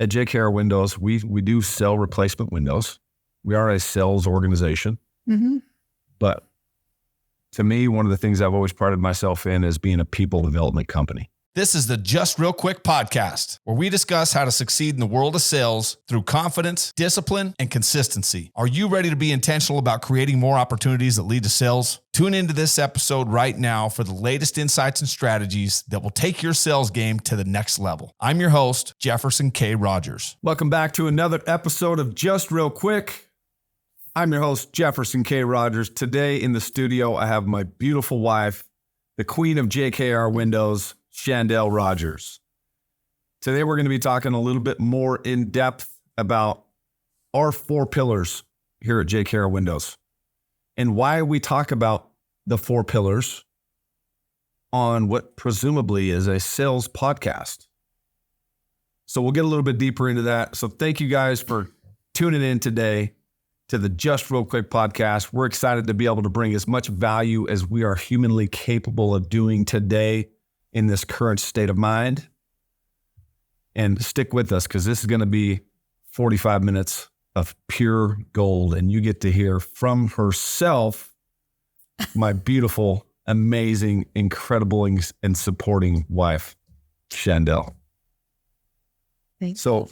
at JKR Windows, we do sell replacement windows. We are a sales organization. Mm-hmm. But to me, one of the things I've always prided myself in is being a people development company. This is the Just Real Quick podcast, where we discuss how to succeed in the world of sales through confidence, discipline, and consistency. Are you ready to be intentional about creating more opportunities that lead to sales? Tune into this episode right now for the latest insights and strategies that will take your sales game to the next level. I'm your host, Jefferson K. Rogers. Welcome back to another episode of Just Real Quick. I'm your host, Jefferson K. Rogers. Today in the studio, I have my beautiful wife, the queen of JKR Windows, Shandell Rogers. Today, we're going to be talking a little bit more in depth about our 4 pillars here at JKR Windows and why we talk about the 4 pillars on what presumably is a sales podcast. So we'll get a little bit deeper into that. So thank you guys for tuning in today to the Just Real Quick podcast. We're excited to be able to bring as much value as we are humanly capable of doing today in this current state of mind. And stick with us because this is going to be 45 minutes of pure gold. And you get to hear from herself, my beautiful, amazing, incredible, and supporting wife, Shandell. Thanks. So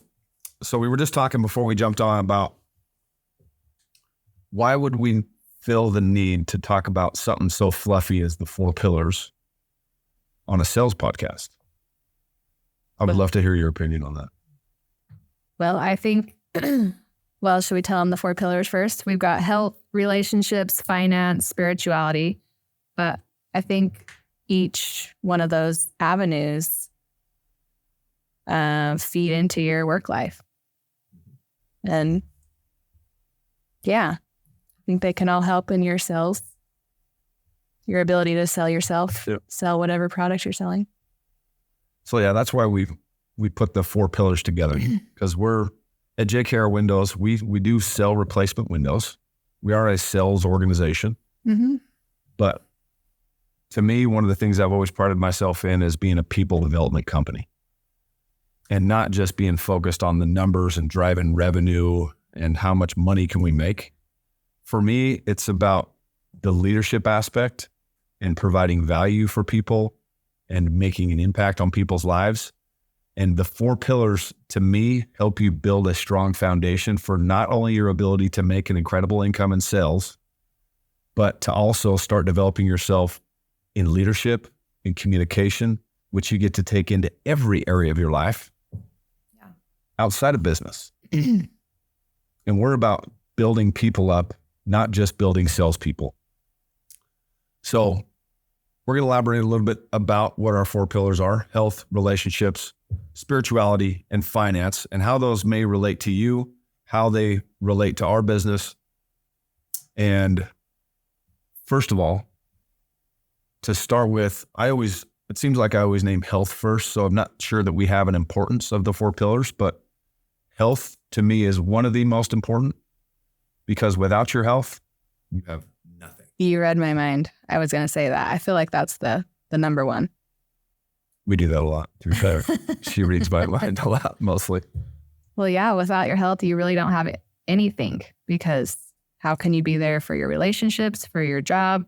we were just talking before we jumped on about why would we feel the need to talk about something so fluffy as the 4 pillars on a sales podcast? I would love to hear your opinion on that. Well, I think, should we tell them the 4 pillars first? We've got health, relationships, finance, spirituality. But I think each one of those avenues feed into your work life. And yeah, I think they can all help in your sales. Your ability to sell yourself, sell whatever product you're selling. So yeah, that's why we put the 4 pillars together because we're at JKR Windows. We do sell replacement windows. We are a sales organization. Mm-hmm. But to me, one of the things I've always prided myself in is being a people development company and not just being focused on the numbers and driving revenue and how much money can we make. For me, it's about the leadership aspect and providing value for people and making an impact on people's lives. And the 4 pillars, to me, help you build a strong foundation for not only your ability to make an incredible income in sales, but to also start developing yourself in leadership, in communication, which you get to take into every area of your life outside of business. And we're about building people up, not just building salespeople. So we're going to elaborate a little bit about what our 4 pillars are: health, relationships, spirituality, and finance, and how those may relate to you, how they relate to our business. And first of all, to start with, it seems like I always name health first, so I'm not sure that we have an importance of the 4 pillars, but health to me is one of the most important because without your health, you have nothing. You read my mind. I was going to say that. I feel like that's the number one. We do that a lot, to be fair. She reads my mind a lot, mostly. Well, yeah, without your health, you really don't have anything because how can you be there for your relationships, for your job,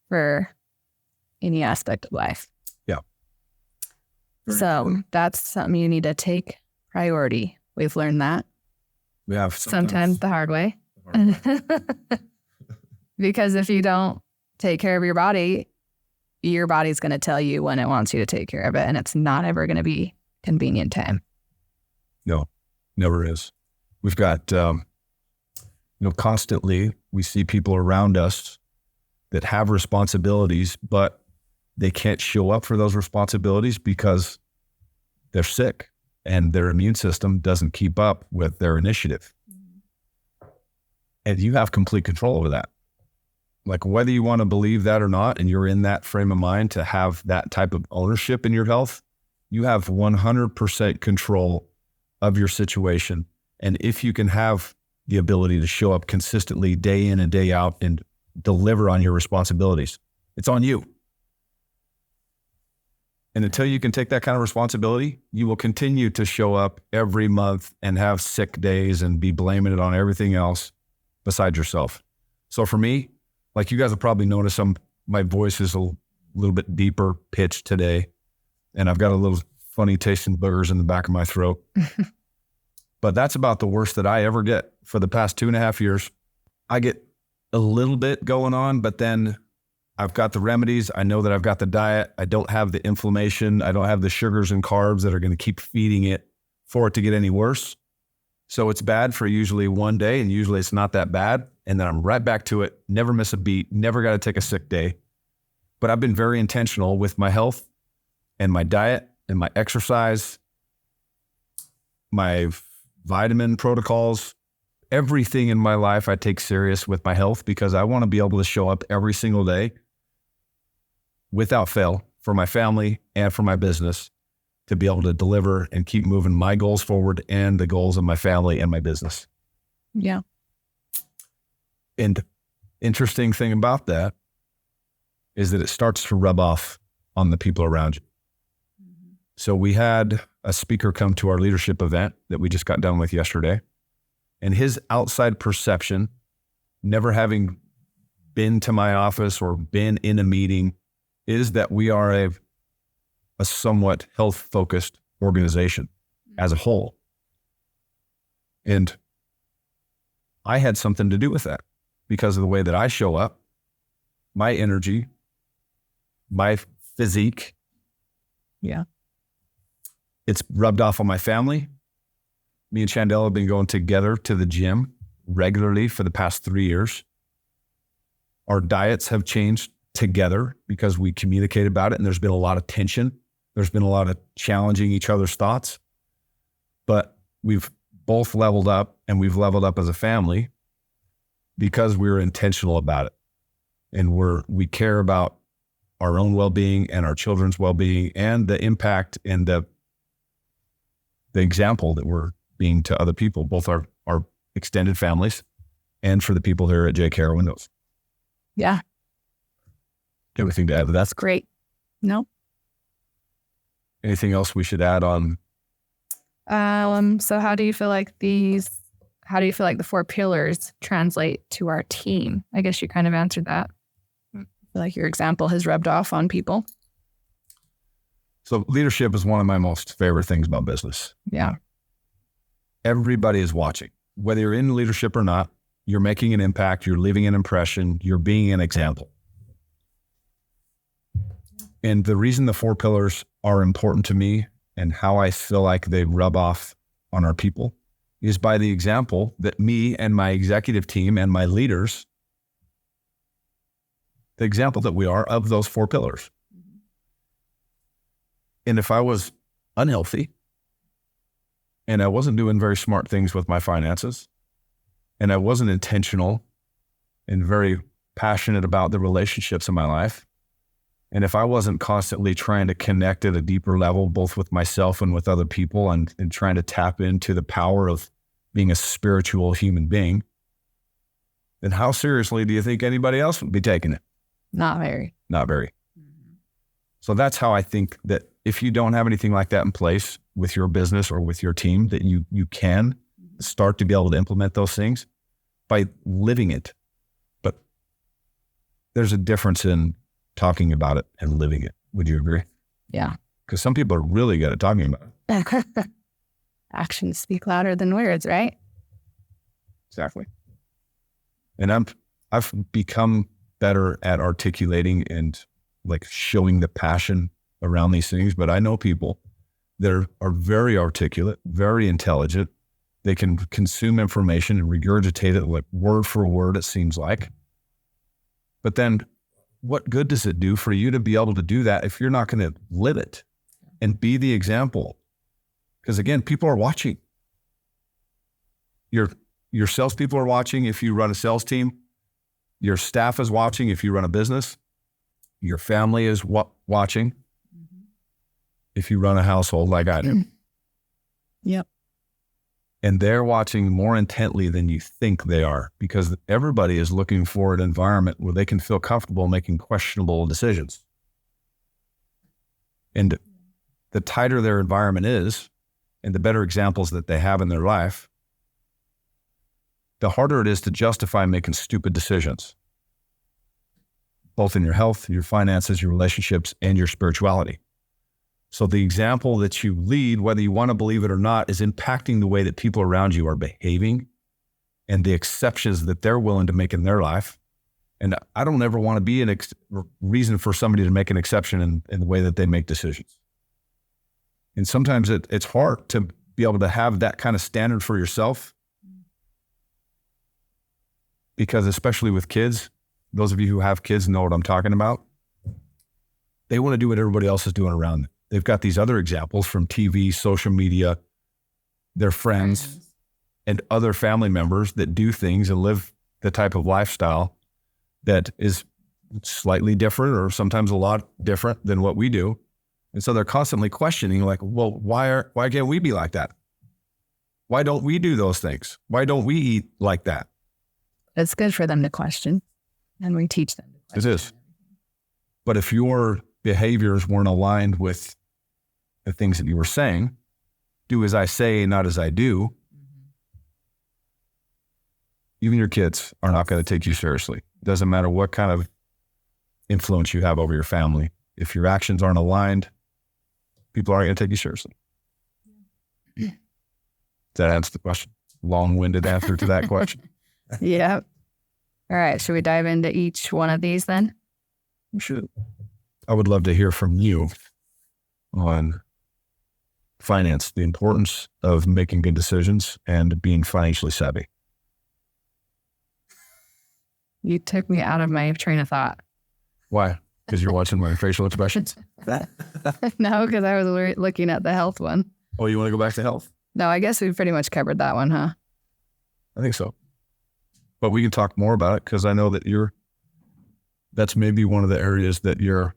for any aspect of life? Yeah. So that's something you need to take priority. We've learned that. We have sometimes the hard way. Because if you don't take care of your body's going to tell you when it wants you to take care of it, and it's not ever going to be convenient time. No, never is. We've got, constantly we see people around us that have responsibilities, but they can't show up for those responsibilities because they're sick and their immune system doesn't keep up with their initiative. Mm-hmm. And you have complete control over that. Like whether you want to believe that or not, and you're in that frame of mind to have that type of ownership in your health, you have 100% control of your situation. And if you can have the ability to show up consistently day in and day out and deliver on your responsibilities, it's on you. And until you can take that kind of responsibility, you will continue to show up every month and have sick days and be blaming it on everything else besides yourself. So for me, like you guys have probably noticed, my voice is a little bit deeper pitched today, and I've got a little funny tasting boogers in the back of my throat. But that's about the worst that I ever get. For the past 2.5 years, I get a little bit going on, but then I've got the remedies. I know that I've got the diet. I don't have the inflammation. I don't have the sugars and carbs that are going to keep feeding it for it to get any worse. So it's bad for usually one day, and usually it's not that bad. And then I'm right back to it. Never miss a beat. Never got to take a sick day. But I've been very intentional with my health and my diet and my exercise, my vitamin protocols, everything in my life I take serious with my health, because I want to be able to show up every single day without fail for my family and for my business, to be able to deliver and keep moving my goals forward and the goals of my family and my business. Yeah. And interesting thing about that is that it starts to rub off on the people around you. So we had a speaker come to our leadership event that we just got done with yesterday, and his outside perception, never having been to my office or been in a meeting, is that we are a somewhat health-focused organization as a whole. And I had something to do with that because of the way that I show up, my energy, my physique. Yeah. It's rubbed off on my family. Me and Shandell have been going together to the gym regularly for the past 3 years. Our diets have changed together because we communicate about it, and there's been a lot of tension. There's been a lot of challenging each other's thoughts, but we've both leveled up, and we've leveled up as a family because we're intentional about it. And we care about our own well-being and our children's well-being and the impact and the example that we're being to other people, both our extended families and for the people here at JKR Windows. Yeah. Everything to add to that? That's great. No. Anything else we should add on? So how do you feel like the 4 pillars translate to our team? I guess you kind of answered that. I feel like your example has rubbed off on people. So leadership is one of my most favorite things about business. Yeah. Everybody is watching. Whether you're in leadership or not, you're making an impact, you're leaving an impression, you're being an example. And the reason the 4 pillars are important to me and how I feel like they rub off on our people is by the example that me and my executive team and my leaders, the example that we are of those 4 pillars. And if I was unhealthy and I wasn't doing very smart things with my finances and I wasn't intentional and very passionate about the relationships in my life, and if I wasn't constantly trying to connect at a deeper level, both with myself and with other people, and trying to tap into the power of being a spiritual human being, then how seriously do you think anybody else would be taking it? Not very. Not very. So that's how I think that if you don't have anything like that in place with your business or with your team, that you can start to be able to implement those things by living it. But there's a difference in talking about it and living it. Would you agree? Yeah. Because some people are really good at talking about it. Actions speak louder than words, right? Exactly. And I've become better at articulating and like showing the passion around these things. But I know people that are very articulate, very intelligent. They can consume information and regurgitate it like word for word, it seems like. But then what good does it do for you to be able to do that if you're not going to live it and be the example? Because again, people are watching. Your salespeople are watching if you run a sales team. Your staff is watching if you run a business. Your family is watching if you run a household like I do. Yep. And they're watching more intently than you think they are, because everybody is looking for an environment where they can feel comfortable making questionable decisions. And the tighter their environment is and the better examples that they have in their life, the harder it is to justify making stupid decisions, both in your health, your finances, your relationships, and your spirituality. So the example that you lead, whether you want to believe it or not, is impacting the way that people around you are behaving and the exceptions that they're willing to make in their life. And I don't ever want to be a reason for somebody to make an exception in the way that they make decisions. And sometimes it's hard to be able to have that kind of standard for yourself, because especially with kids, those of you who have kids know what I'm talking about. They want to do what everybody else is doing around them. They've got these other examples from TV, social media, their friends, and other family members that do things and live the type of lifestyle that is slightly different or sometimes a lot different than what we do. And so they're constantly questioning, like, well, why can't we be like that? Why don't we do those things? Why don't we eat like that? It's good for them to question, and we teach them to question. It is. But if your behaviors weren't aligned with the things that you were saying, do as I say, not as I do, even your kids are not going to take you seriously. It doesn't matter what kind of influence you have over your family. If your actions aren't aligned, people aren't going to take you seriously. Does that answer the question? Long-winded answer to that question. Yep. All right. Should we dive into each one of these then? We should. I would love to hear from you on finance, the importance of making good decisions and being financially savvy. You took me out of my train of thought. Why? Because you're watching my facial expressions? No, because I was looking at the health one. Oh, you want to go back to health? No, I guess we've pretty much covered that one, huh? I think so. But we can talk more about it, because I know that that's maybe one of the areas that you're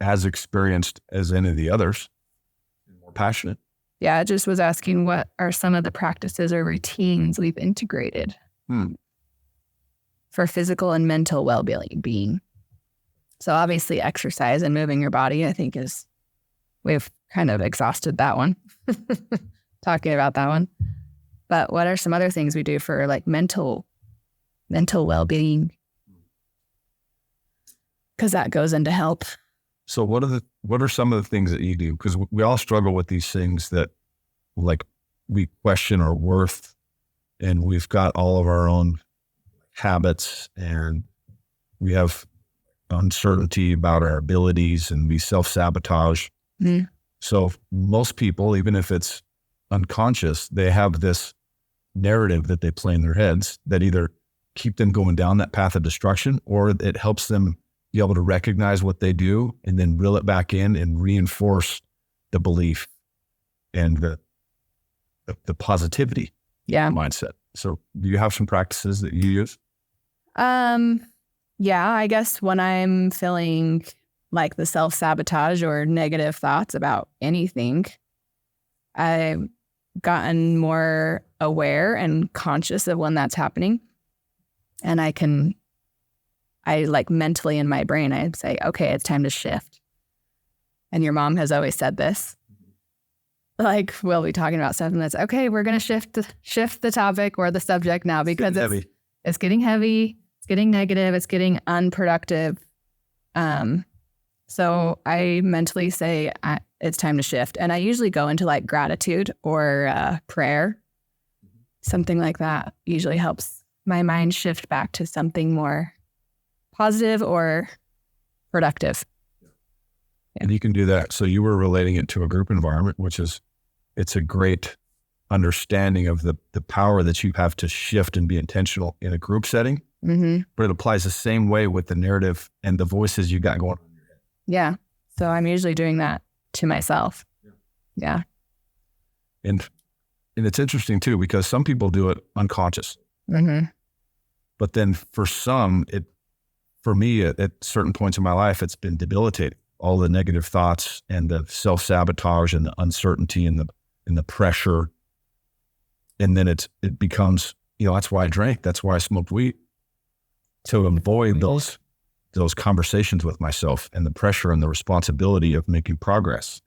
as experienced as any of the others, more passionate. Yeah, I just was asking, what are some of the practices or routines we've integrated for physical and mental well-being? So obviously exercise and moving your body, I think we've kind of exhausted that one, talking about that one. But what are some other things we do for like mental well-being? Because that goes into health. So what are some of the things that you do? Because we all struggle with these things that, like, we question our worth, and we've got all of our own habits, and we have uncertainty about our abilities, and we self-sabotage. Mm. So most people, even if it's unconscious, they have this narrative that they play in their heads that either keep them going down that path of destruction, or it helps them be able to recognize what they do and then reel it back in and reinforce the belief and the positivity mindset. So do you have some practices that you use? Yeah, I guess when I'm feeling like the self-sabotage or negative thoughts about anything, I've gotten more aware and conscious of when that's happening. And I like mentally in my brain, I'd say, okay, it's time to shift. And your mom has always said this. Like, we'll be talking about stuff and that's, okay, we're going to shift the topic or the subject now, because it's getting heavy, it's getting negative, it's getting unproductive. So I mentally say it's time to shift. And I usually go into like gratitude or prayer. Something like that usually helps my mind shift back to something more positive or productive. Yeah. And you can do that. So you were relating it to a group environment, it's a great understanding of the power that you have to shift and be intentional in a group setting. Mm-hmm. But it applies the same way with the narrative and the voices you got going on in your head. Yeah. So I'm usually doing that to myself. Yeah. And it's interesting too, because some people do it unconscious. Mm-hmm. But then for some, for me, at certain points in my life, it's been debilitating. All the negative thoughts and the self-sabotage and the uncertainty and the pressure. And then it becomes, that's why I drank. That's why I smoked weed, to avoid those those conversations with myself and the pressure and the responsibility of making progress.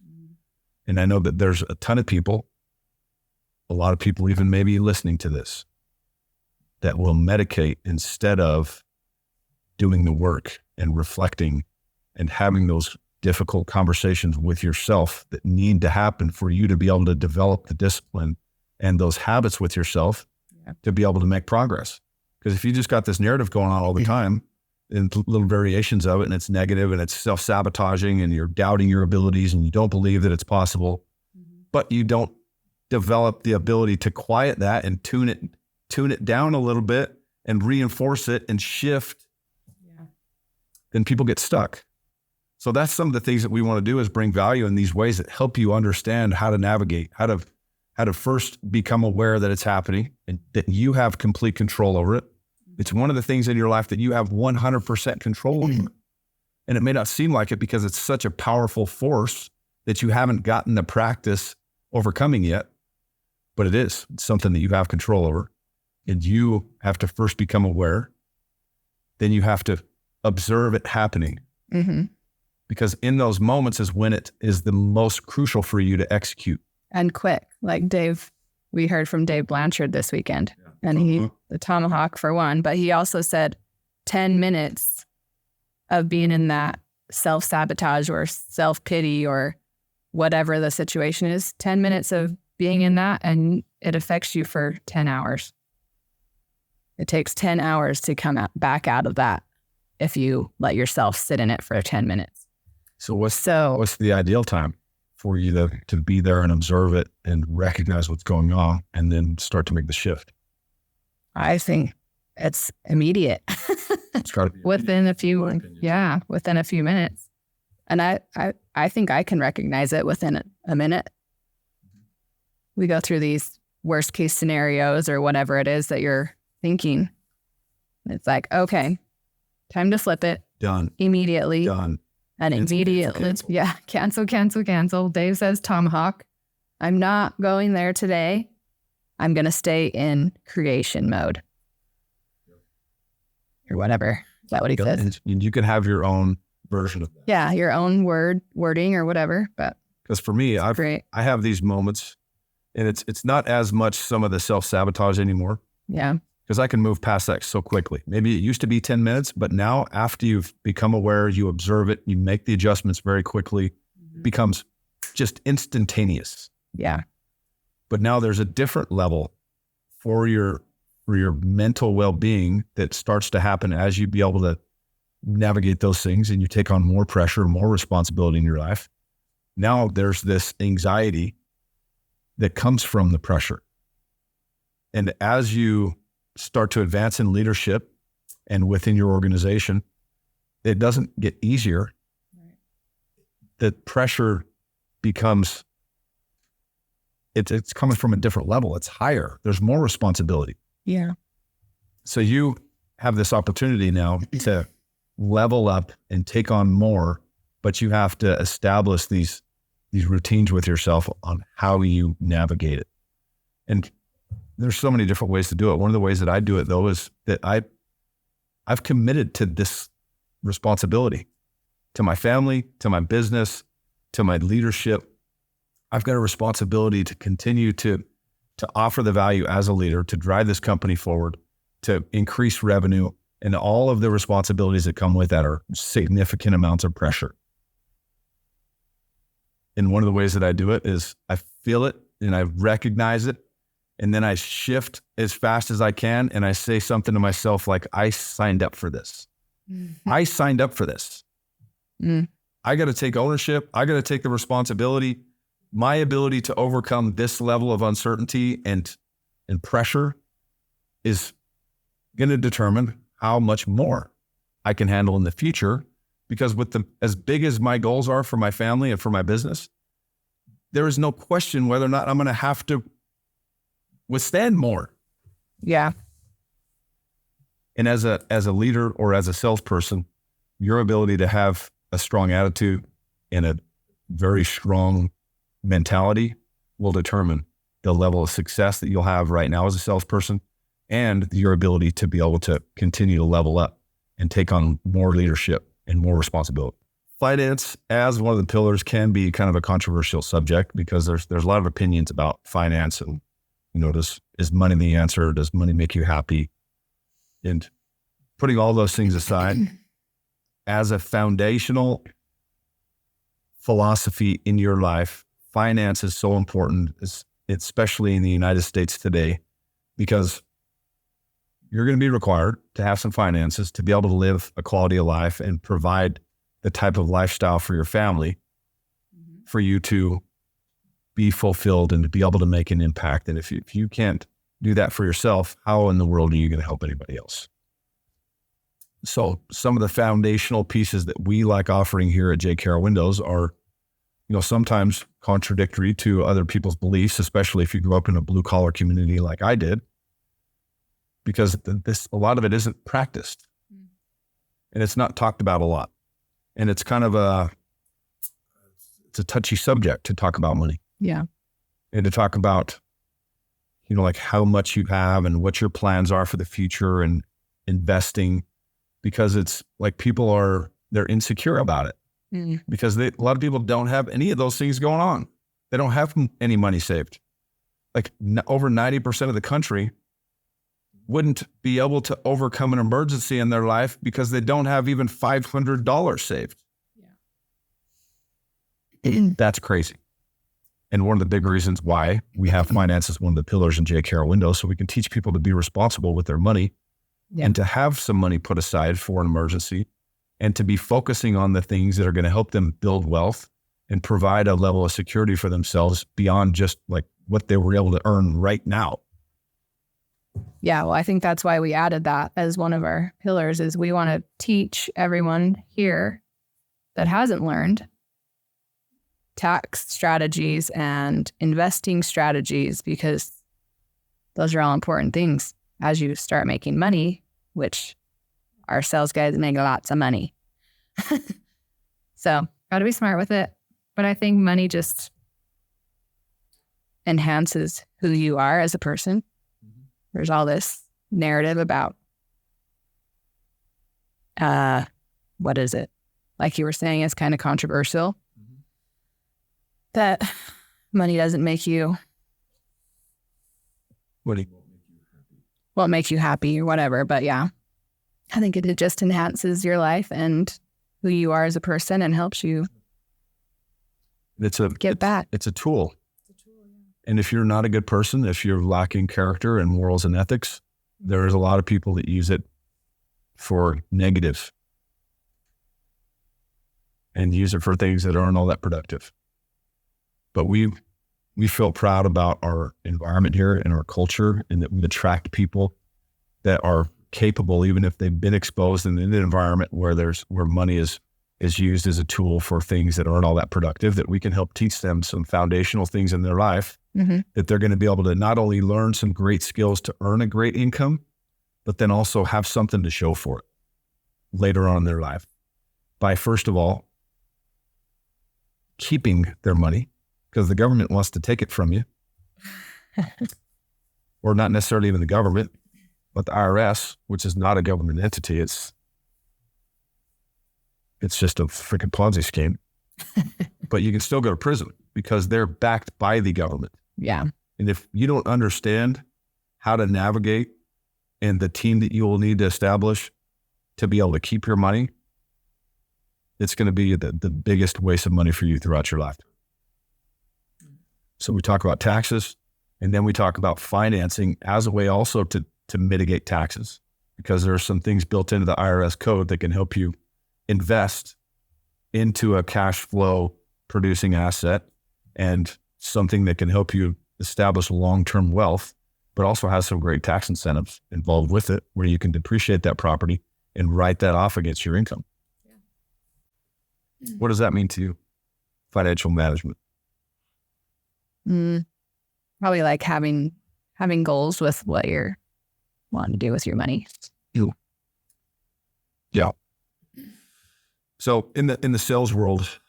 And I know that there's a ton of people, a lot of people even maybe listening to this, that will medicate instead of doing the work and reflecting and having those difficult conversations with yourself that need to happen for you to be able to develop the discipline and those habits with yourself to be able to make progress. Because if you just got this narrative going on all the time and little variations of it, and it's negative and it's self-sabotaging and you're doubting your abilities and you don't believe that it's possible, but you don't develop the ability to quiet that and tune it down a little bit and reinforce it and shift, then people get stuck. So that's some of the things that we want to do, is bring value in these ways that help you understand how to navigate, how to first become aware that it's happening and that you have complete control over it. It's one of the things in your life that you have 100% control over. And it may not seem like it because it's such a powerful force that you haven't gotten the practice overcoming yet, but it is. It's something that you have control over. And you have to first become aware. Then you have to observe it happening. Because in those moments is when it is the most crucial for you to execute. And quick, like Dave, we heard from Dave Blanchard this weekend, and the tomahawk for one, but he also said 10 minutes of being in that self-sabotage or self-pity or whatever the situation is, 10 minutes of being in that, and it affects you for 10 hours. It takes 10 hours to come back out of that if you let yourself sit in it for 10 minutes. So what's the ideal time for you to be there and observe it and recognize what's going on and then start to make the shift? I think it's immediate. It's got to be within a few minutes. And I think I can recognize it within a minute. We go through these worst case scenarios or whatever it is that you're thinking. It's like, okay, time to flip it. Done. Immediately. Done. And immediately, cancel. Dave says tomahawk. I'm not going there today. I'm going to stay in creation mode. Or whatever. Is that what he says? And you can have your own version of that. Yeah, your own wording or whatever. But because for me, I have these moments, and it's not as much some of the self-sabotage anymore. Yeah. Because I can move past that so quickly. Maybe it used to be 10 minutes, but now after you've become aware, you observe it, you make the adjustments very quickly, it becomes just instantaneous. Yeah. But now there's a different level for your mental well-being that starts to happen as you be able to navigate those things and you take on more pressure, more responsibility in your life. Now there's this anxiety that comes from the pressure. And as you start to advance in leadership and within your organization, it doesn't get easier. Right. The pressure becomes, it's coming from a different level. It's higher. There's more responsibility. Yeah. So you have this opportunity now to level up and take on more, but you have to establish these routines with yourself on how you navigate it. And there's so many different ways to do it. One of the ways that I do it, though, is that I've committed to this responsibility, to my family, to my business, to my leadership. I've got a responsibility to continue to offer the value as a leader, to drive this company forward, to increase revenue, and all of the responsibilities that come with that are significant amounts of pressure. And one of the ways that I do it is I feel it and I recognize it. And then I shift as fast as I can. And I say something to myself like, I signed up for this. I signed up for this. I got to take ownership. I got to take the responsibility. My ability to overcome this level of uncertainty and pressure is going to determine how much more I can handle in the future. Because with as big as my goals are for my family and for my business, there is no question whether or not I'm going to have to withstand more. Yeah. And as a leader or as a salesperson, your ability to have a strong attitude and a very strong mentality will determine the level of success that you'll have right now as a salesperson and your ability to be able to continue to level up and take on more leadership and more responsibility. Finance as one of the pillars can be kind of a controversial subject because there's a lot of opinions about finance and, is money the answer? Does money make you happy? And putting all those things aside, as a foundational philosophy in your life, finance is so important, especially in the United States today, because you're going to be required to have some finances to be able to live a quality of life and provide the type of lifestyle for your family, for you to be fulfilled and to be able to make an impact. And if you can't do that for yourself, how in the world are you going to help anybody else? So some of the foundational pieces that we like offering here at JKR Windows are, sometimes contradictory to other people's beliefs, especially if you grew up in a blue collar community like I did, because a lot of it isn't practiced and it's not talked about a lot. And it's kind of it's a touchy subject to talk about money. Yeah. And to talk about, like how much you have and what your plans are for the future and investing, because it's like they're insecure about it because a lot of people don't have any of those things going on. They don't have any money saved. Like over 90% of the country wouldn't be able to overcome an emergency in their life because they don't have even $500 saved. Yeah. That's crazy. And one of the big reasons why we have finance as one of the pillars in JKR Windows, so we can teach people to be responsible with their money and to have some money put aside for an emergency and to be focusing on the things that are going to help them build wealth and provide a level of security for themselves beyond just like what they were able to earn right now. Yeah, well, I think that's why we added that as one of our pillars, is we want to teach everyone here that hasn't learned tax strategies and investing strategies, because those are all important things as you start making money, which our sales guys make lots of money. So got to be smart with it. But I think money just enhances who you are as a person. There's all this narrative about, what is it? Like you were saying, it's kind of controversial that money doesn't make you, won't make you happy or whatever. But yeah, I think it just enhances your life and who you are as a person and helps you get back. It's a tool. And if you're not a good person, if you're lacking character and morals and ethics, there's a lot of people that use it for negative and use it for things that aren't all that productive. But we feel proud about our environment here and our culture, and that we attract people that are capable, even if they've been exposed in an environment where money is used as a tool for things that aren't all that productive, that we can help teach them some foundational things in their life that they're going to be able to not only learn some great skills to earn a great income, but then also have something to show for it later on in their life by, first of all, keeping their money, because the government wants to take it from you. Or not necessarily even the government, but the IRS, which is not a government entity. It's just a freaking Ponzi scheme. But you can still go to prison because they're backed by the government. Yeah. And if you don't understand how to navigate and the team that you will need to establish to be able to keep your money, it's going to be the biggest waste of money for you throughout your life. So we talk about taxes, and then we talk about financing as a way also to mitigate taxes, because there are some things built into the IRS code that can help you invest into a cash flow producing asset and something that can help you establish long-term wealth, but also has some great tax incentives involved with it, where you can depreciate that property and write that off against your income. Yeah. What does that mean to you? Financial management. Probably like having goals with what you're wanting to do with your money. Yeah. So in the sales world,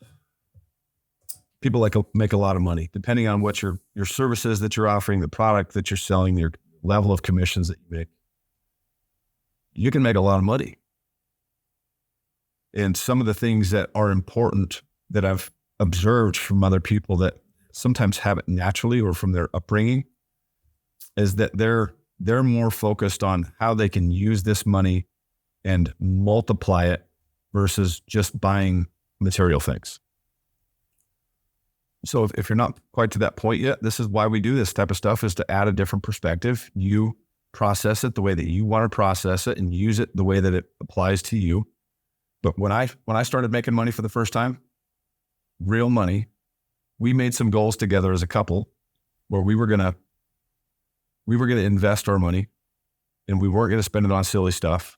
people make a lot of money depending on what your services that you're offering, the product that you're selling, your level of commissions that you make. You can make a lot of money. And some of the things that are important that I've observed from other people that sometimes have it naturally or from their upbringing is that they're more focused on how they can use this money and multiply it versus just buying material things. So if you're not quite to that point yet, this is why we do this type of stuff, is to add a different perspective. You process it the way that you want to process it and use it the way that it applies to you. But when I started making money for the first time, real money, we made some goals together as a couple where we were gonna invest our money and we weren't gonna spend it on silly stuff.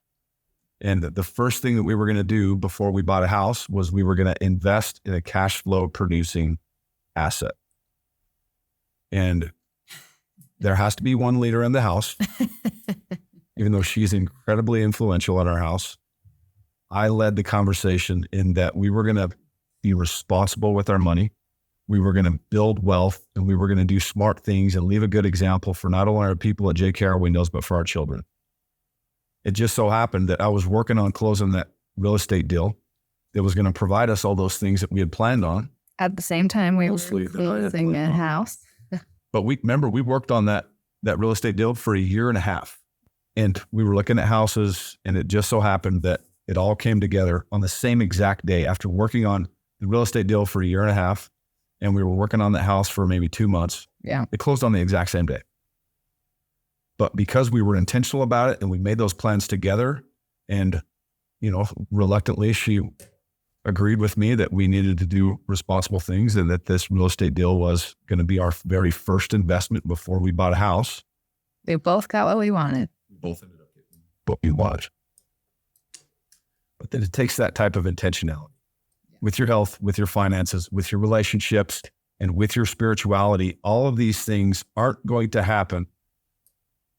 And the first thing that we were gonna do before we bought a house was we were gonna invest in a cash flow producing asset. And there has to be one leader in the house, even though she's incredibly influential in our house. I led the conversation in that we were going to be responsible with our money. We were going to build wealth, and we were going to do smart things and leave a good example for not only our people at JKR Windows, but for our children. It just so happened that I was working on closing that real estate deal that was going to provide us all those things that we had planned on. At the same time, we were closing a house. But we worked on that real estate deal for a year and a half. And we were looking at houses, and it just so happened that it all came together on the same exact day after working on the real estate deal for a year and a half. And we were working on that house for maybe 2 months. Yeah. It closed on the exact same day. But because we were intentional about it and we made those plans together, and, reluctantly, she agreed with me that we needed to do responsible things and that this real estate deal was going to be our very first investment before we bought a house. We both got what we wanted. We both ended up getting what we wanted. But then it takes that type of intentionality with your health, with your finances, with your relationships, and with your spirituality. All of these things aren't going to happen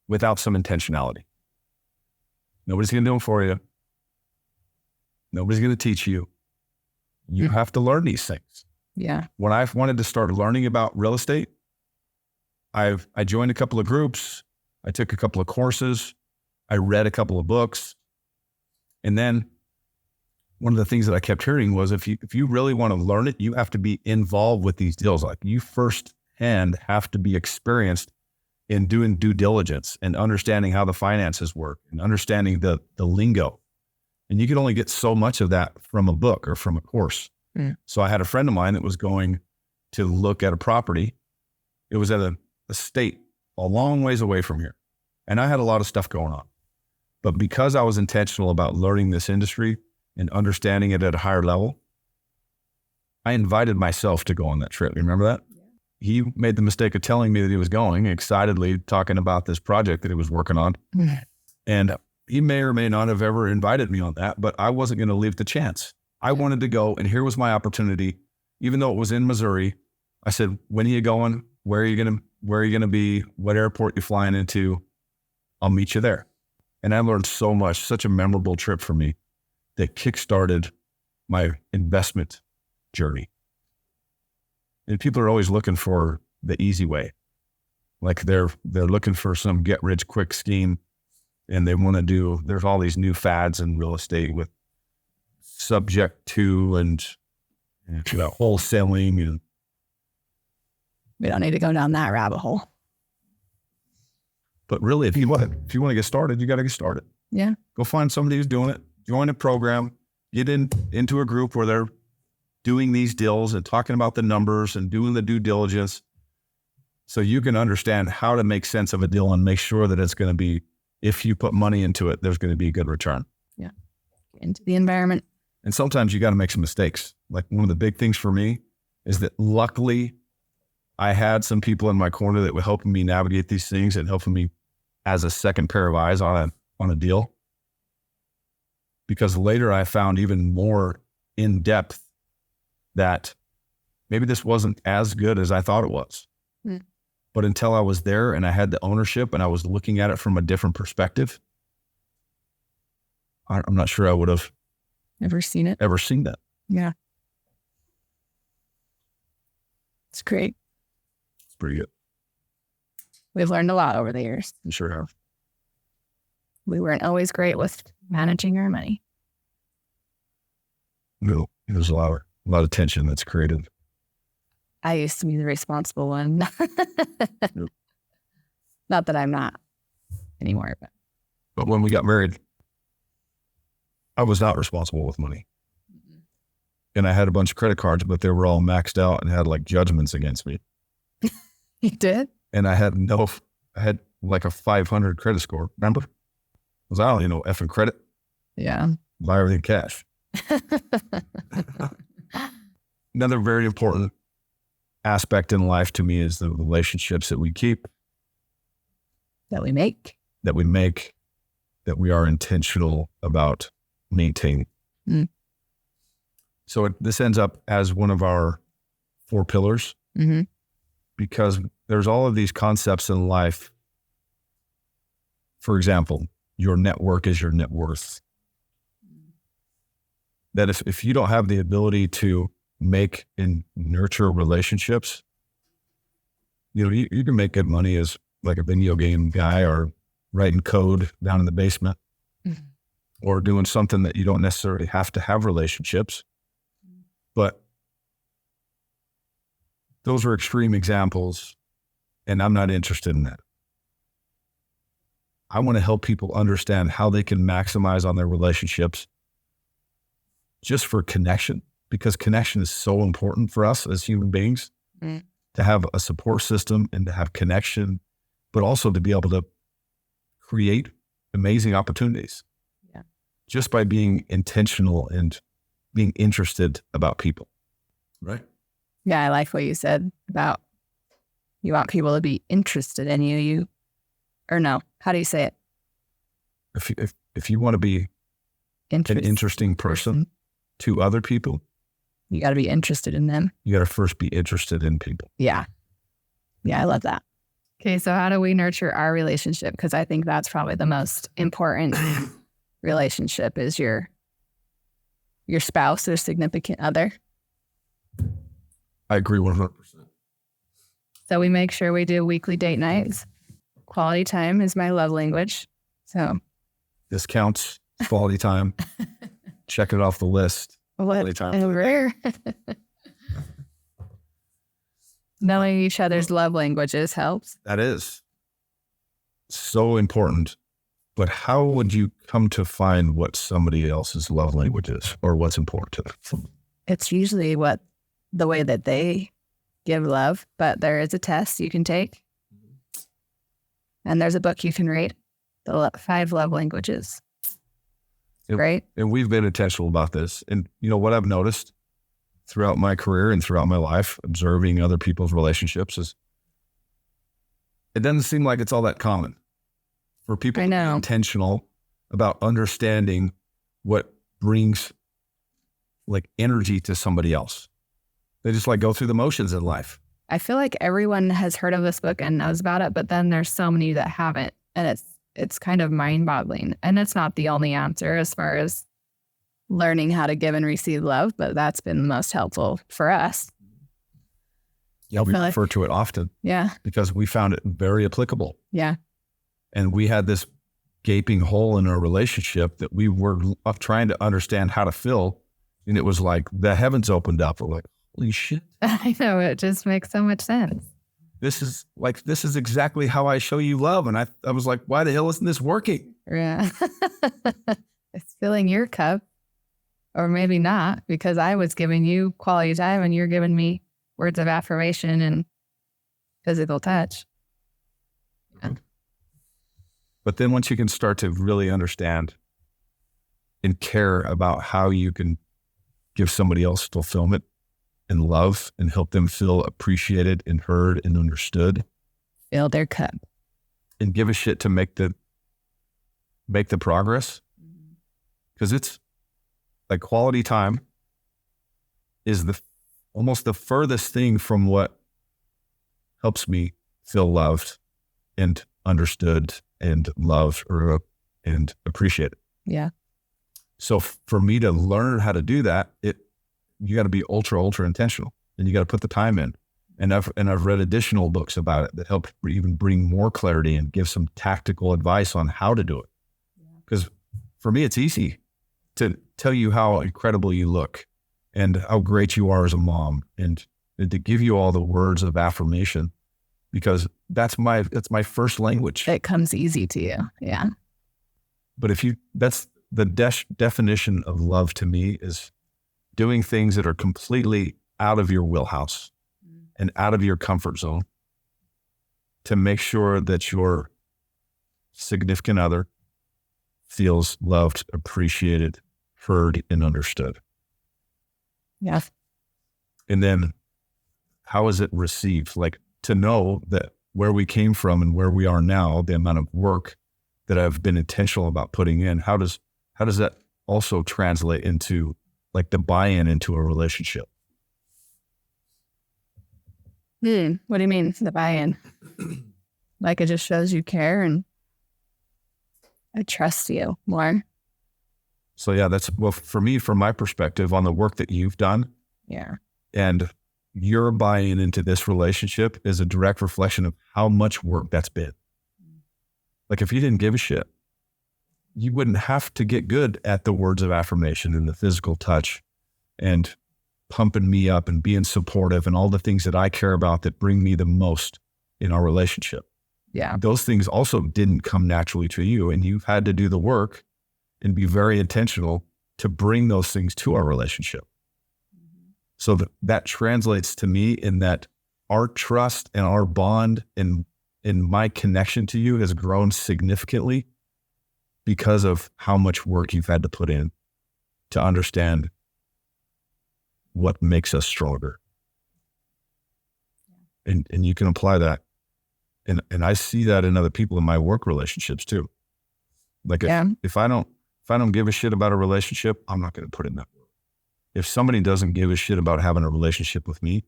without some intentionality. Nobody's going to do them for you. Nobody's going to teach you. You have to learn these things. Yeah. When I wanted to start learning about real estate, I joined a couple of groups. I took a couple of courses. I read a couple of books. And then one of the things that I kept hearing was if you really want to learn it, you have to be involved with these deals. Like, you firsthand have to be experienced in doing due diligence and understanding how the finances work and understanding the lingo. And you can only get so much of that from a book or from a course. Mm. So I had a friend of mine that was going to look at a property. It was at a state a long ways away from here. And I had a lot of stuff going on. But because I was intentional about learning this industry and understanding it at a higher level, I invited myself to go on that trip. You remember that? Yeah. He made the mistake of telling me that he was going, excitedly talking about this project that he was working on. And he may or may not have ever invited me on that, but I wasn't going to leave the chance. I wanted to go, and here was my opportunity. Even though it was in Missouri, I said, when are you going? Where are you going to be? What airport you flying into? I'll meet you there. And I learned so much, such a memorable trip for me that kickstarted my investment journey. And people are always looking for the easy way. Like they're looking for some get rich quick scheme, and they want to do, there's all these new fads in real estate with subject to and wholesaling. And we don't need to go down that rabbit hole. But really, if you want to get started, you got to get started. Yeah. Go find somebody who's doing it. Join a program. Get into a group where they're doing these deals and talking about the numbers and doing the due diligence, so you can understand how to make sense of a deal and make sure that it's going to be, if you put money into it, there's going to be a good return. Yeah. Into the environment. And sometimes you got to make some mistakes. Like, one of the big things for me is that luckily I had some people in my corner that were helping me navigate these things and helping me as a second pair of eyes on a deal. Because later I found even more in depth that maybe this wasn't as good as I thought it was. Mm. But until I was there and I had the ownership and I was looking at it from a different perspective, I'm not sure I would have ever seen that. Yeah. It's great. It's pretty good. We've learned a lot over the years. You sure have. We weren't always great with managing our money. There's a lot of tension that's created. I used to be the responsible one. Not that I'm not anymore, But when we got married, I was not responsible with money. And I had a bunch of credit cards, but they were all maxed out and had like judgments against me. You did? And I had like a 500 credit score. Remember? Because I don't even know effing credit. Yeah. Buy everything cash. Another very important aspect in life to me is the relationships that we keep, That we make. that we are intentional about maintaining. Mm. So this ends up as one of our 4 pillars, Mm-hmm. because there's all of these concepts in life. For example, your network is your net worth. That if you don't have the ability to make and nurture relationships, you can make good money as like a video game guy or writing code down in the basement, Mm-hmm. or doing something that you don't necessarily have to have relationships. But those are extreme examples, and I'm not interested in that. I want to help people understand how they can maximize on their relationships just for connection, because connection is so important for us as human beings, to have a support system and to have connection, but also to be able to create amazing opportunities. Yeah. Just by being intentional and being interested about people. Right. Yeah, I like what you said about you want people to be interested in you. Or no, how do you say it? If you want to be an interesting person to other people, you got to be interested in them. You got to first be interested in people. Yeah. Yeah, I love that. Okay, so how do we nurture our relationship? Because I think that's probably the most important relationship is your spouse or significant other. I agree 100%. So we make sure we do weekly date nights. Quality time is my love language. So this counts. Quality time. Check it off the list. Quality time. Rare. Knowing each other's love languages helps. That is so important. But how would you come to find what somebody else's love language is or what's important to them? It's usually the way that they give love, but there is a test you can take. And there's a book you can read, The 5 Love Languages. Right? And we've been intentional about this. And you know what I've noticed throughout my career and throughout my life, observing other people's relationships, is it doesn't seem like it's all that common for people to be intentional about understanding what brings like energy to somebody else. They just like go through the motions in life. I feel like everyone has heard of this book and knows about it, but then there's so many that haven't. And it's kind of mind-boggling. And it's not the only answer as far as learning how to give and receive love, but that's been the most helpful for us. Yeah, we refer to it often. Yeah. Because we found it very applicable. Yeah. And we had this gaping hole in our relationship that we were trying to understand how to fill. And it was like the heavens opened up. We're like, holy shit. I know, it just makes so much sense. This is exactly how I show you love. And I was like, why the hell isn't this working? Yeah. It's filling your cup, or maybe not, because I was giving you quality time and you're giving me words of affirmation and physical touch. Yeah. But then once you can start to really understand and care about how you can give somebody else fulfillment and love and help them feel appreciated and heard and understood. Fill their cup. And give a shit to make the progress. Because it's like quality time is almost the furthest thing from what helps me feel loved and understood and loved and appreciated. Yeah. So for me to learn how to do that, you got to be ultra intentional, and you got to put the time in. And I've read additional books about it that help even bring more clarity and give some tactical advice on how to do it. Because for me, it's easy to tell you how incredible you look and how great you are as a mom, and to give you all the words of affirmation, because that's my first language. It comes easy to you. Yeah. But that's the definition of love to me, is doing things that are completely out of your wheelhouse and out of your comfort zone to make sure that your significant other feels loved, appreciated, heard, and understood. Yes. And then how is it received? Like, to know that where we came from and where we are now, the amount of work that I've been intentional about putting in, how does that also translate into like the buy-in into a relationship? What do you mean, the buy-in? Like, it just shows you care and I trust you more. So yeah, for me, from my perspective on the work that you've done. Yeah. And your buy-in into this relationship is a direct reflection of how much work that's been. Like, if you didn't give a shit, you wouldn't have to get good at the words of affirmation and the physical touch and pumping me up and being supportive and all the things that I care about that bring me the most in our relationship. Yeah. Those things also didn't come naturally to you, and you've had to do the work and be very intentional to bring those things to our relationship. So that translates to me in that our trust and our bond and my connection to you has grown significantly because of how much work you've had to put in to understand what makes us stronger. And you can apply that. And I see that in other people in my work relationships too. Like, if I don't give a shit about a relationship, I'm not going to put in that work. If somebody doesn't give a shit about having a relationship with me,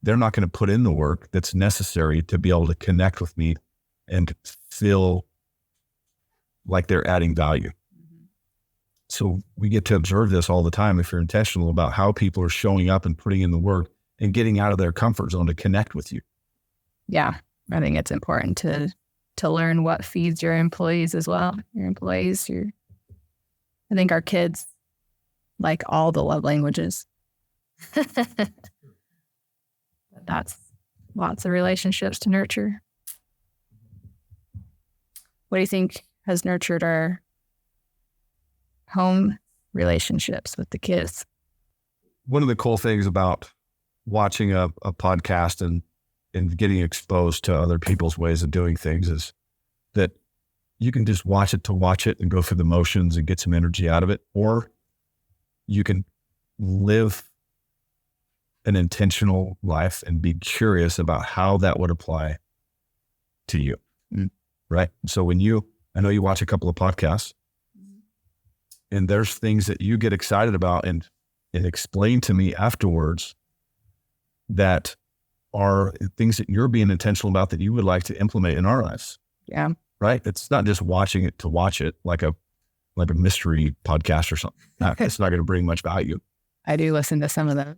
they're not going to put in the work that's necessary to be able to connect with me and feel like they're adding value. So we get to observe this all the time if you're intentional about how people are showing up and putting in the work and getting out of their comfort zone to connect with you. Yeah. I think it's important to learn what feeds your employees as well. Your employees, I think our kids like all the love languages. That's lots of relationships to nurture. What do you think has nurtured our home relationships with the kids? One of the cool things about watching a podcast and getting exposed to other people's ways of doing things is that you can just watch it and go through the motions and get some energy out of it, or you can live an intentional life and be curious about how that would apply to you. Right? So I know you watch a couple of podcasts and there's things that you get excited about and explain to me afterwards that are things that you're being intentional about that you would like to implement in our lives. Yeah. Right? It's not just watching it to watch it like a mystery podcast or something. It's not going to bring much value. I do listen to some of them.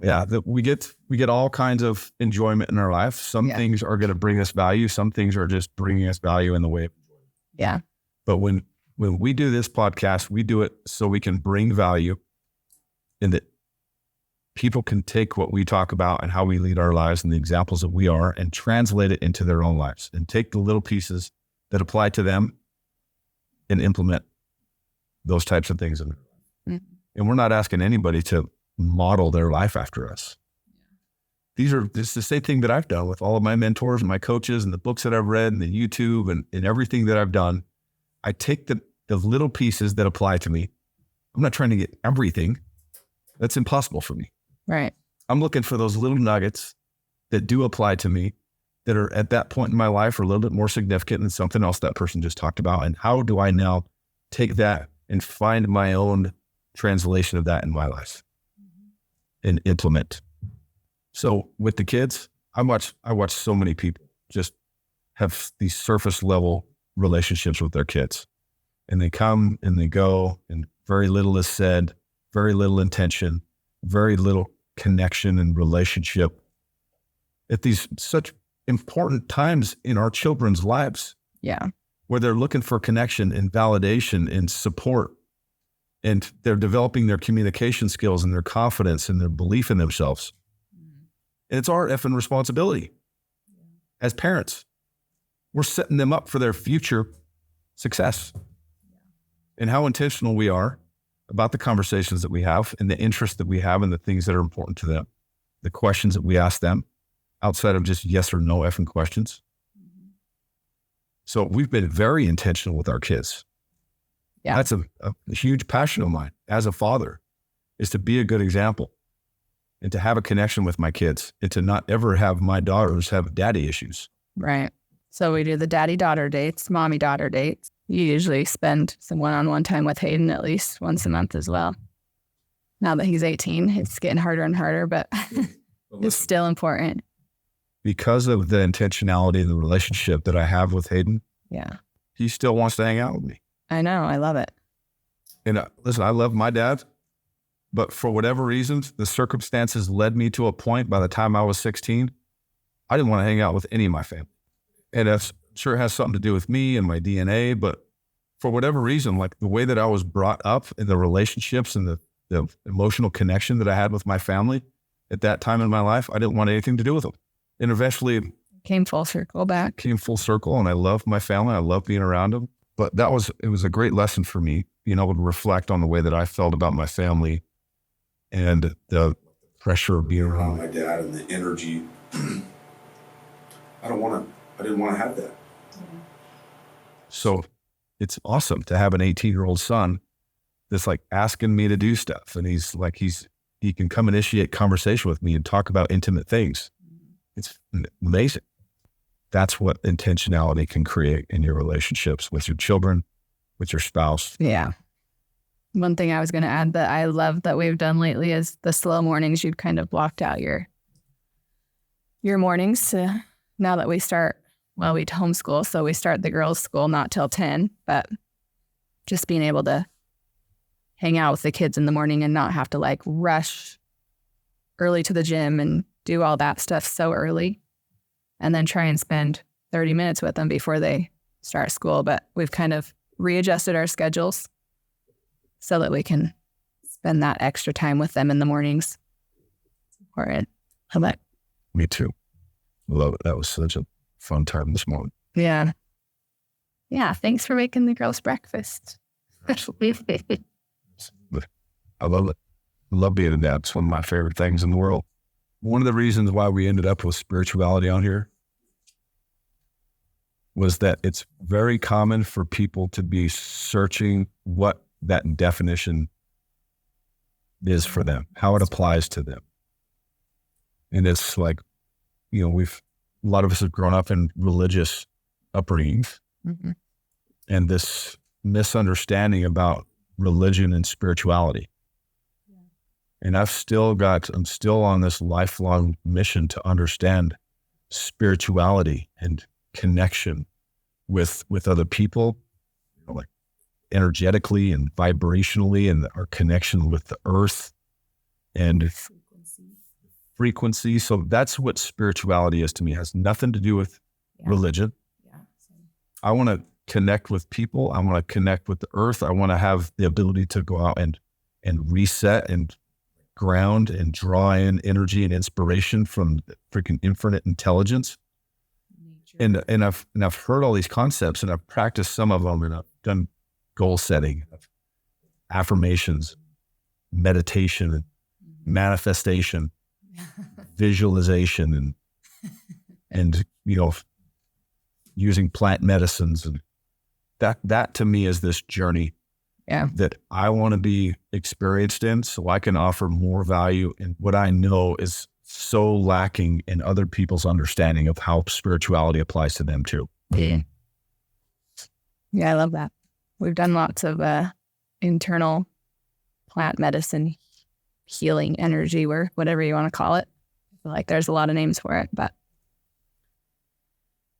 Yeah. We get all kinds of enjoyment in our life. Some things are going to bring us value. Some things are just bringing us value in the way of enjoyment. Yeah. But when we do this podcast, we do it so we can bring value and that people can take what we talk about and how we lead our lives and the examples that we are and translate it into their own lives and take the little pieces that apply to them and implement those types of things. And we're not asking anybody to model their life after us. It's the same thing that I've done with all of my mentors and my coaches and the books that I've read and the YouTube and everything that I've done. I take the little pieces that apply to me. I'm not trying to get everything. That's impossible for me. Right. I'm looking for those little nuggets that do apply to me, that are at that point in my life are a little bit more significant than something else that person just talked about. And how do I now take that and find my own translation of that in my life and implement? So with the kids, I watch so many people just have these surface level relationships with their kids, and they come and they go and very little is said, very little intention, very little connection and relationship at these such important times in our children's lives. Yeah. Where they're looking for connection and validation and support. and they're developing their communication skills and their confidence and their belief in themselves. And it's our effing responsibility as parents. We're setting them up for their future success. And how intentional we are about the conversations that we have and the interest that we have in the things that are important to them, the questions that we ask them outside of just yes or no effing questions. So we've been very intentional with our kids. Yeah. That's a huge passion of mine as a father, is to be a good example and to have a connection with my kids and to not ever have my daughters have daddy issues. Right. So we do the daddy-daughter dates, mommy-daughter dates. You usually spend some one-on-one time with Hayden at least once a month as well. Now that he's 18, it's getting harder and harder, but it's still important. Because of the intentionality of the relationship that I have with Hayden, Yeah. he still wants to hang out with me. I know. I love it. And listen, I love my dad, but for whatever reasons, the circumstances led me to a point by the time I was 16, I didn't want to hang out with any of my family. And that's sure has something to do with me and my DNA, but for whatever reason, like the way that I was brought up in the relationships and the emotional connection that I had with my family at that time in my life, I didn't want anything to do with them. And eventually Came full circle back. came full circle, and I love my family. I love being around them. But it was a great lesson for me, being able to reflect on the way that I felt about my family and the pressure of being around my dad and the energy. I didn't want to have that. So it's awesome to have an 18-year-old son that's like asking me to do stuff. And he can come initiate conversation with me and talk about intimate things. It's amazing. That's what intentionality can create in your relationships with your children, with your spouse. Yeah. One thing I was going to add that I love that we've done lately is the slow mornings. You've kind of blocked out your mornings to, now that we start, well, we homeschool, so we start the girls' school not till 10, but just being able to hang out with the kids in the morning and not have to like rush early to the gym and do all that stuff so early, and then try and spend 30 minutes with them before they start school. But we've kind of readjusted our schedules so that we can spend that extra time with them in the mornings. It's important. How about? Me too. Love it. That was such a fun time this morning. Yeah. Yeah. Thanks for making the girls breakfast. Absolutely. I love it. I love being a dad. It's one of my favorite things in the world. One of the reasons why we ended up with spirituality on here was that it's very common for people to be searching what that definition is for them, how it applies to them. And it's like, a lot of us have grown up in religious upbringings, and this misunderstanding about religion and spirituality. And I'm still on this lifelong mission to understand spirituality and connection with other people, like energetically and vibrationally, and our connection with the earth and frequency. So that's what spirituality is to me. It has nothing to do with religion. I want to connect with people. I want to connect with the earth. I want to have the ability to go out and reset and ground and draw in energy and inspiration from freaking infinite intelligence. And I've heard all these concepts, and I've practiced some of them, and I've done goal setting, affirmations, meditation, manifestation, visualization, and using plant medicines, and that to me is this journey that I want to be experienced in, so I can offer more value in what I know is so lacking in other people's understanding of how spirituality applies to them too. Yeah, I love that. We've done lots of internal plant medicine, healing energy work, whatever you want to call it. I feel like there's a lot of names for it, but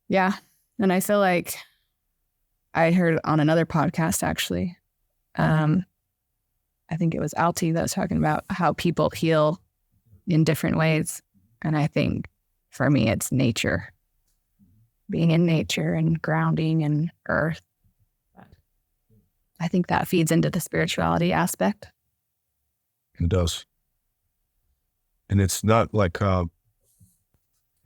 yeah. And I feel like I heard on another podcast, actually, I think it was Alti that was talking about how people heal in different ways. And I think for me, it's nature, being in nature and grounding and earth. I think that feeds into the spirituality aspect. It does. And it's not like,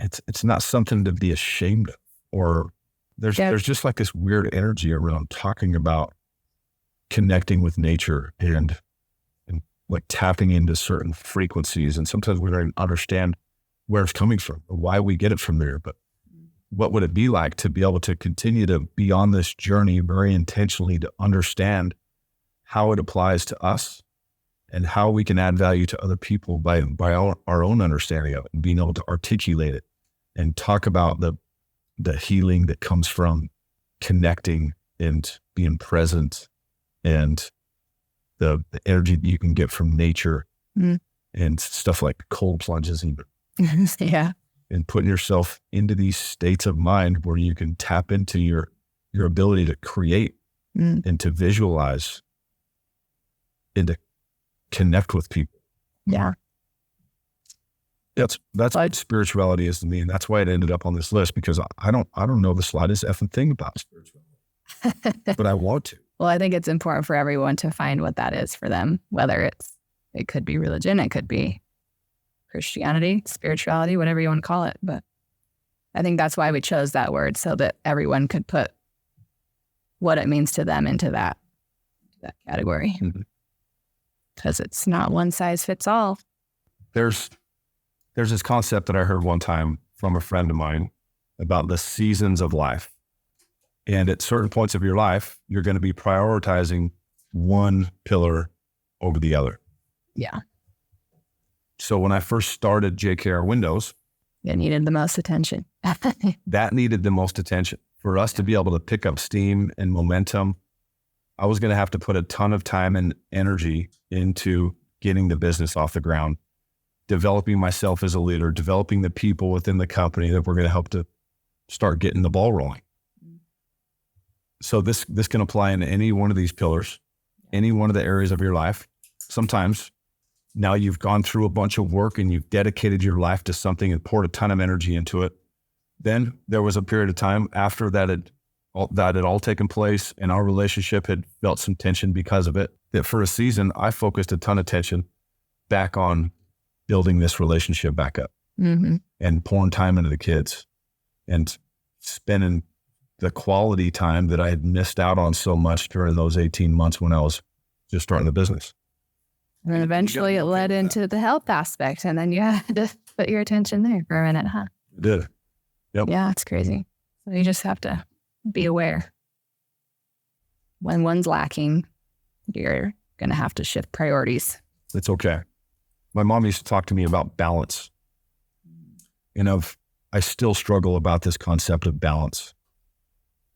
it's not something to be ashamed of, or there's just like this weird energy around talking about connecting with nature and like tapping into certain frequencies. And sometimes we don't understand where it's coming from or why we get it from there. But what would it be like to be able to continue to be on this journey very intentionally to understand how it applies to us and how we can add value to other people by our own understanding of it, and being able to articulate it and talk about the healing that comes from connecting and being present, and the energy that you can get from nature and stuff like cold plunges even. Yeah. And putting yourself into these states of mind where you can tap into your ability to create and to visualize and to connect with people. Yeah. That's what spirituality is to me. And that's why it ended up on this list, because I don't know the slightest effing thing about spirituality, but I want to. Well, I think it's important for everyone to find what that is for them, whether it could be religion, it could be Christianity, spirituality, whatever you want to call it. But I think that's why we chose that word, so that everyone could put what it means to them into that category. Because it's not one size fits all. There's this concept that I heard one time from a friend of mine about the seasons of life. And at certain points of your life, you're going to be prioritizing one pillar over the other. Yeah. So when I first started JKR Windows, it needed the most attention. That needed the most attention. For us to be able to pick up steam and momentum, I was going to have to put a ton of time and energy into getting the business off the ground, developing myself as a leader, developing the people within the company that were going to help to start getting the ball rolling. So this can apply in any one of these pillars, any one of the areas of your life. Sometimes now you've gone through a bunch of work and you've dedicated your life to something and poured a ton of energy into it. Then there was a period of time after that had all taken place and our relationship had felt some tension because of it, that for a season, I focused a ton of attention back on building this relationship back up and pouring time into the kids and spending the quality time that I had missed out on so much during those 18 months when I was just starting the business. And then eventually it led into the health aspect, and then you had to put your attention there for a minute, huh? It did. Yep. Yeah, it's crazy. So you just have to be aware. When one's lacking, you're going to have to shift priorities. It's okay. My mom used to talk to me about balance. And I still struggle about this concept of balance.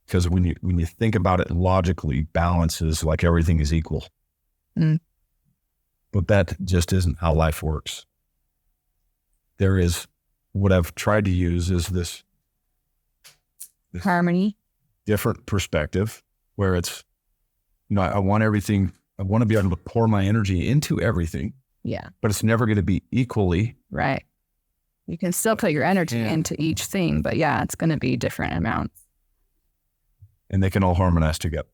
Because when you think about it logically, balance is like everything is equal. But that just isn't how life works. There is, what I've tried to use is this harmony, different perspective where it's, I want to be able to pour my energy into everything. Yeah. But it's never going to be equally. Right. You can still put your energy into each thing, but yeah, it's going to be different amounts. And they can all harmonize together.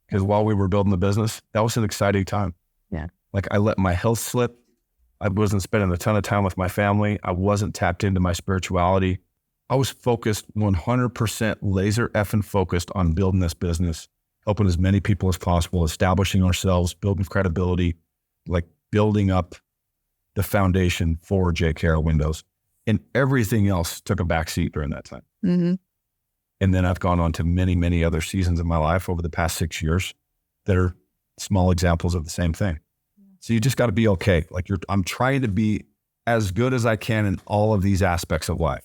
Because while we were building the business, that was an exciting time. Yeah. Like I let my health slip. I wasn't spending a ton of time with my family. I wasn't tapped into my spirituality. I was focused 100% laser effing focused on building this business, helping as many people as possible, establishing ourselves, building credibility, like building up the foundation for JKR Windows. And everything else took a backseat during that time. And then I've gone on to many, many other seasons of my life over the past 6 years that are small examples of the same thing. So you just got to be okay. Like I'm trying to be as good as I can in all of these aspects of life.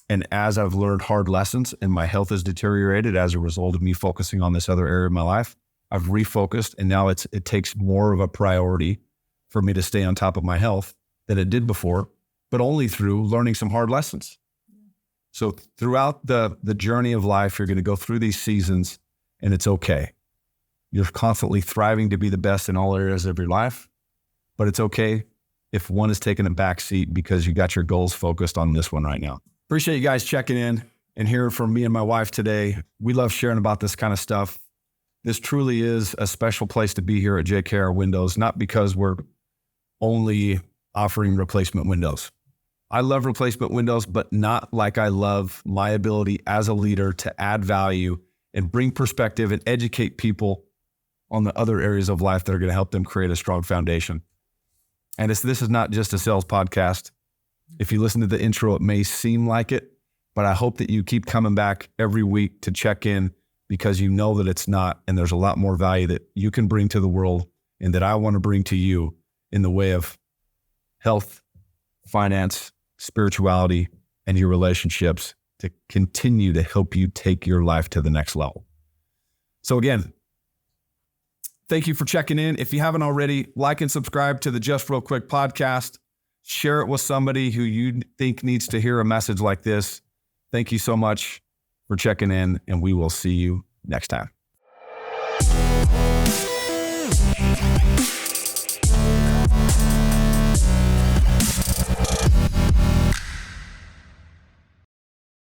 And as I've learned hard lessons and my health has deteriorated as a result of me focusing on this other area of my life, I've refocused, and now it takes more of a priority for me to stay on top of my health than it did before, but only through learning some hard lessons. So throughout the journey of life, you're going to go through these seasons, and it's okay. You're constantly thriving to be the best in all areas of your life, but it's okay if one is taking a back seat because you got your goals focused on this one right now. Appreciate you guys checking in and hearing from me and my wife today. We love sharing about this kind of stuff. This truly is a special place to be here at JKR Windows, not because we're only offering replacement windows. I love replacement windows, but not like I love my ability as a leader to add value and bring perspective and educate people on the other areas of life that are going to help them create a strong foundation. And this is not just a sales podcast. If you listen to the intro, it may seem like it, but I hope that you keep coming back every week to check in, because you know that it's not, and there's a lot more value that you can bring to the world and that I want to bring to you in the way of health, finance, spirituality, and your relationships to continue to help you take your life to the next level. So again, thank you for checking in. If you haven't already, like and subscribe to the Just Real Quick podcast. Share it with somebody who you think needs to hear a message like this. Thank you so much for checking in, and we will see you next time.